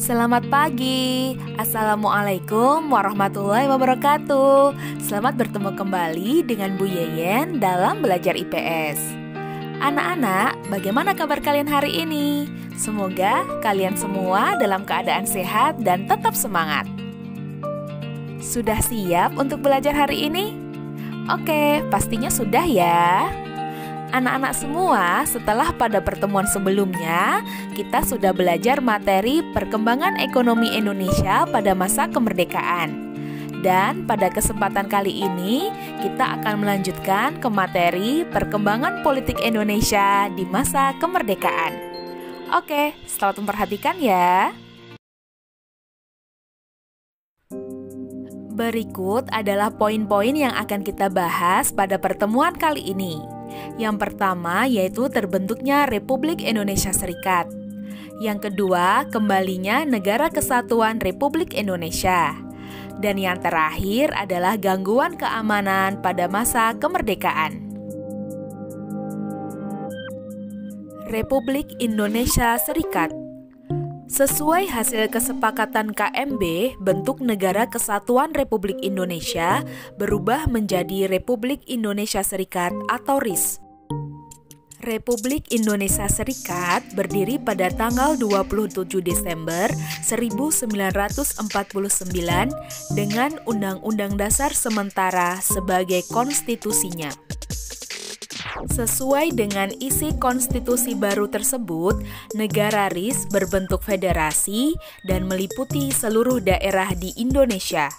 Selamat pagi, Assalamualaikum warahmatullahi wabarakatuh. Selamat bertemu kembali dengan Bu Yeyen dalam Belajar IPS. Anak-anak, bagaimana kabar kalian hari ini? Semoga kalian semua dalam keadaan sehat dan tetap semangat. Sudah siap untuk belajar hari ini? Oke, pastinya sudah ya. Anak-anak semua, setelah pada pertemuan sebelumnya, kita sudah belajar materi perkembangan ekonomi Indonesia pada masa kemerdekaan. Dan pada kesempatan kali ini, kita akan melanjutkan ke materi perkembangan politik Indonesia di masa kemerdekaan. Oke, selamat memperhatikan ya. Berikut adalah poin-poin yang akan kita bahas pada pertemuan kali ini. Yang pertama yaitu terbentuknya Republik Indonesia Serikat. Yang kedua, kembalinya Negara Kesatuan Republik Indonesia. Dan yang terakhir adalah gangguan keamanan pada masa kemerdekaan. Republik Indonesia Serikat. Sesuai hasil kesepakatan KMB, bentuk Negara Kesatuan Republik Indonesia berubah menjadi Republik Indonesia Serikat atau RIS. Republik Indonesia Serikat berdiri pada tanggal 27 Desember 1949 dengan Undang-Undang Dasar Sementara sebagai konstitusinya. Sesuai dengan isi konstitusi baru tersebut, negara RIS berbentuk federasi dan meliputi seluruh daerah di Indonesia.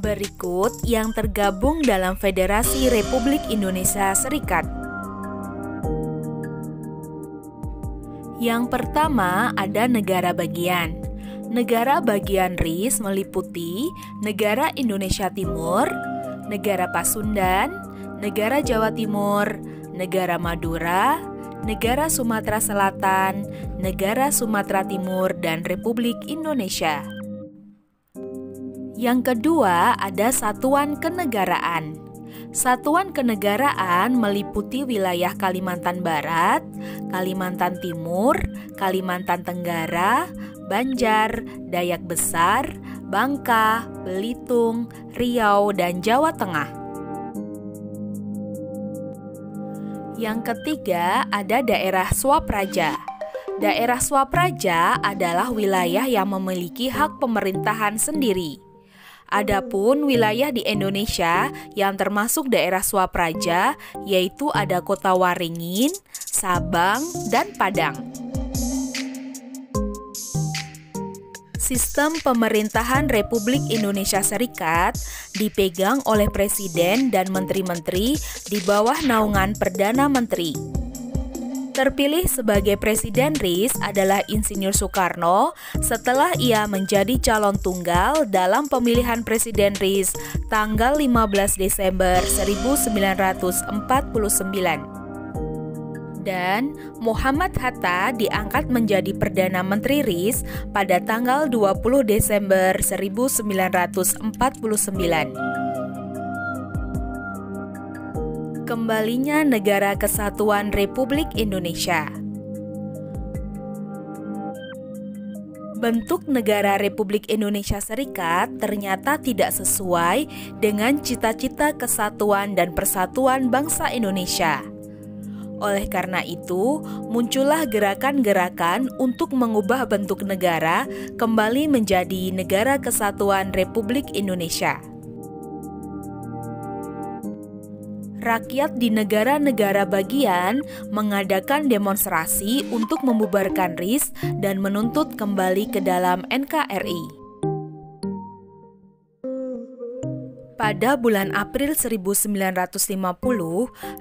Berikut yang tergabung dalam Federasi Republik Indonesia Serikat. Yang pertama ada negara bagian. Negara bagian RIS meliputi Negara Indonesia Timur, Negara Pasundan, Negara Jawa Timur, Negara Madura, Negara Sumatera Selatan, Negara Sumatera Timur, dan Republik Indonesia. Yang kedua ada Satuan Kenegaraan. Satuan Kenegaraan meliputi wilayah Kalimantan Barat, Kalimantan Timur, Kalimantan Tenggara, Banjar, Dayak Besar, Bangka, Belitung, Riau, dan Jawa Tengah. Yang ketiga ada daerah Swapraja. Daerah Swapraja adalah wilayah yang memiliki hak pemerintahan sendiri. Adapun wilayah di Indonesia yang termasuk daerah Swapraja yaitu ada Kota Waringin, Sabang, dan Padang. Sistem pemerintahan Republik Indonesia Serikat dipegang oleh Presiden dan Menteri-Menteri di bawah naungan Perdana Menteri. Terpilih sebagai Presiden RIS adalah Insinyur Soekarno setelah ia menjadi calon tunggal dalam pemilihan Presiden RIS tanggal 15 Desember 1949. Dan Muhammad Hatta diangkat menjadi Perdana Menteri RIS pada tanggal 20 Desember 1949. Kembalinya Negara Kesatuan Republik Indonesia. Bentuk negara Republik Indonesia Serikat ternyata tidak sesuai dengan cita-cita kesatuan dan persatuan bangsa Indonesia. Oleh karena itu, muncullah gerakan-gerakan untuk mengubah bentuk negara kembali menjadi Negara Kesatuan Republik Indonesia. Rakyat di negara-negara bagian mengadakan demonstrasi untuk membubarkan RIS dan menuntut kembali ke dalam NKRI. Pada bulan April 1950,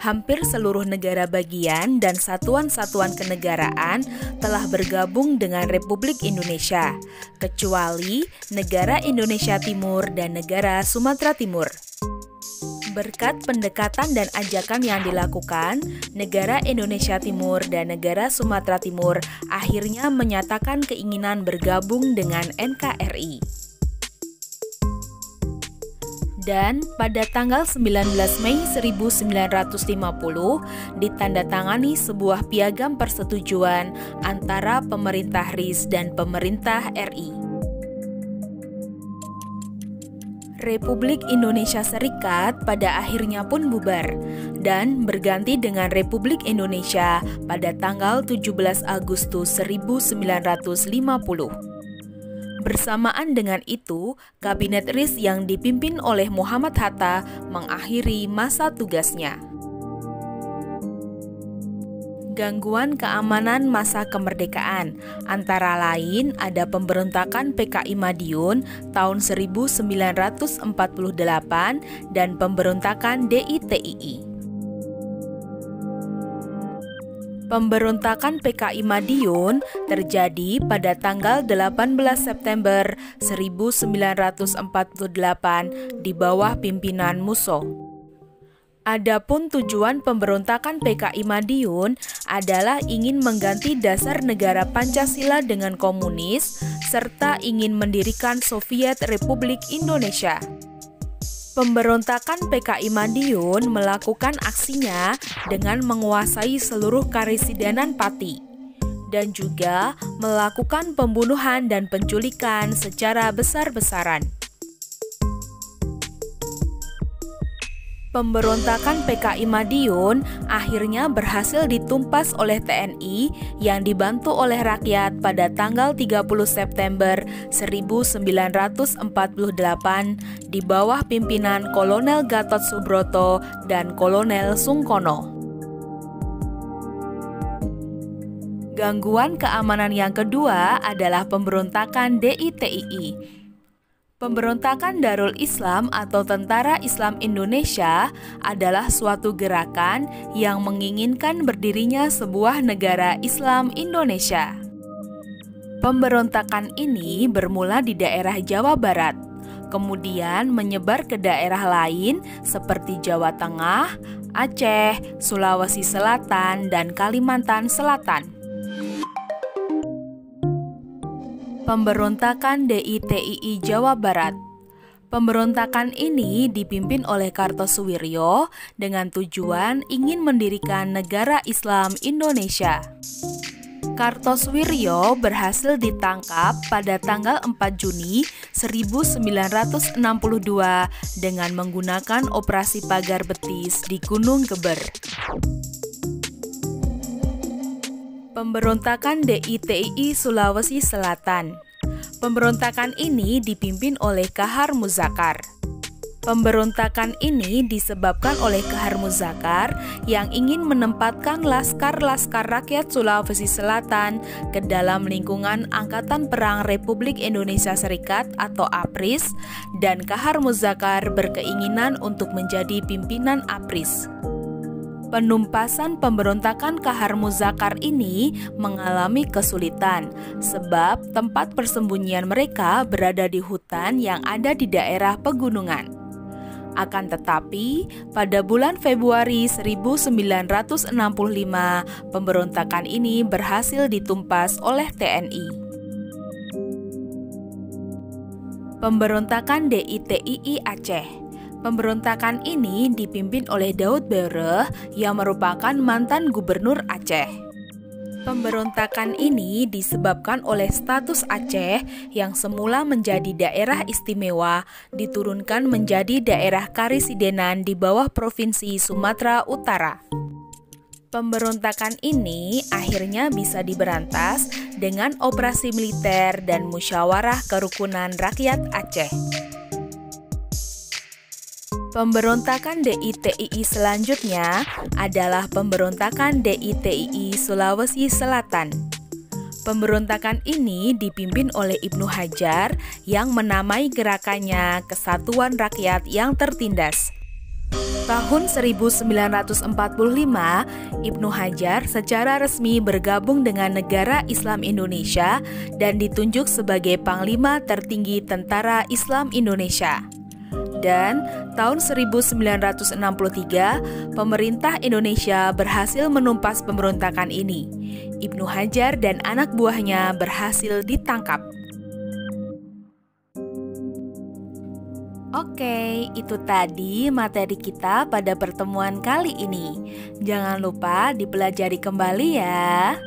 hampir seluruh negara bagian dan satuan-satuan kenegaraan telah bergabung dengan Republik Indonesia, kecuali Negara Indonesia Timur dan Negara Sumatera Timur. Berkat pendekatan dan ajakan yang dilakukan, Negara Indonesia Timur dan Negara Sumatera Timur akhirnya menyatakan keinginan bergabung dengan NKRI. Dan pada tanggal 19 Mei 1950 ditandatangani sebuah piagam persetujuan antara pemerintah RIS dan pemerintah RI. Republik Indonesia Serikat pada akhirnya pun bubar dan berganti dengan Republik Indonesia pada tanggal 17 Agustus 1950. Bersamaan dengan itu, Kabinet RIS yang dipimpin oleh Muhammad Hatta mengakhiri masa tugasnya. Gangguan keamanan masa kemerdekaan, antara lain ada pemberontakan PKI Madiun tahun 1948 dan pemberontakan DITII. Pemberontakan PKI Madiun terjadi pada tanggal 18 September 1948 di bawah pimpinan Musso. Adapun tujuan pemberontakan PKI Madiun adalah ingin mengganti dasar negara Pancasila dengan komunis serta ingin mendirikan Soviet Republik Indonesia. Pemberontakan PKI Madiun melakukan aksinya dengan menguasai seluruh Karesidenan Pati dan juga melakukan pembunuhan dan penculikan secara besar-besaran. Pemberontakan PKI Madiun akhirnya berhasil ditumpas oleh TNI yang dibantu oleh rakyat pada tanggal 30 September 1948 di bawah pimpinan Kolonel Gatot Subroto dan Kolonel Sungkono. Gangguan keamanan yang kedua adalah pemberontakan DITII. Pemberontakan Darul Islam atau Tentara Islam Indonesia adalah suatu gerakan yang menginginkan berdirinya sebuah negara Islam Indonesia. Pemberontakan ini bermula di daerah Jawa Barat, kemudian menyebar ke daerah lain seperti Jawa Tengah, Aceh, Sulawesi Selatan, dan Kalimantan Selatan. Pemberontakan DITII Jawa Barat. Pemberontakan ini dipimpin oleh Kartosuwiryo dengan tujuan ingin mendirikan negara Islam Indonesia. Kartosuwiryo berhasil ditangkap pada tanggal 4 Juni 1962 dengan menggunakan operasi pagar betis di Gunung Geber. Pemberontakan DITII Sulawesi Selatan. Pemberontakan ini dipimpin oleh Kahar Muzakar. Pemberontakan ini disebabkan oleh Kahar Muzakar yang ingin menempatkan laskar-laskar rakyat Sulawesi Selatan ke dalam lingkungan Angkatan Perang Republik Indonesia Serikat atau APRIS, dan Kahar Muzakar berkeinginan untuk menjadi pimpinan APRIS. Penumpasan pemberontakan Kahar Muzakar ini mengalami kesulitan sebab tempat persembunyian mereka berada di hutan yang ada di daerah pegunungan. Akan tetapi, pada bulan Februari 1965, pemberontakan ini berhasil ditumpas oleh TNI. Pemberontakan DITII Aceh. Pemberontakan ini dipimpin oleh Daud Bereh yang merupakan mantan gubernur Aceh. Pemberontakan ini disebabkan oleh status Aceh yang semula menjadi daerah istimewa diturunkan menjadi daerah Karesidenan di bawah Provinsi Sumatera Utara. Pemberontakan ini akhirnya bisa diberantas dengan operasi militer dan musyawarah kerukunan rakyat Aceh. Pemberontakan DITII selanjutnya adalah pemberontakan DITII Sulawesi Selatan. Pemberontakan ini dipimpin oleh Ibnu Hajar yang menamai gerakannya Kesatuan Rakyat yang Tertindas. Tahun 1945, Ibnu Hajar secara resmi bergabung dengan Negara Islam Indonesia dan ditunjuk sebagai Panglima Tertinggi Tentara Islam Indonesia. Dan tahun 1963, pemerintah Indonesia berhasil menumpas pemberontakan ini. Ibnu Hajar dan anak buahnya berhasil ditangkap. Oke, itu tadi materi kita pada pertemuan kali ini. Jangan lupa dipelajari kembali ya.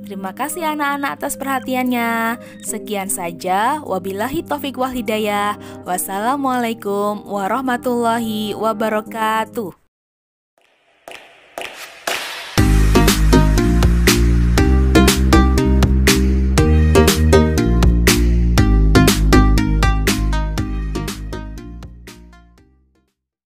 Terima kasih anak-anak atas perhatiannya. Sekian saja, wabillahi taufiq wal hidayah. Wassalamualaikum warahmatullahi wabarakatuh.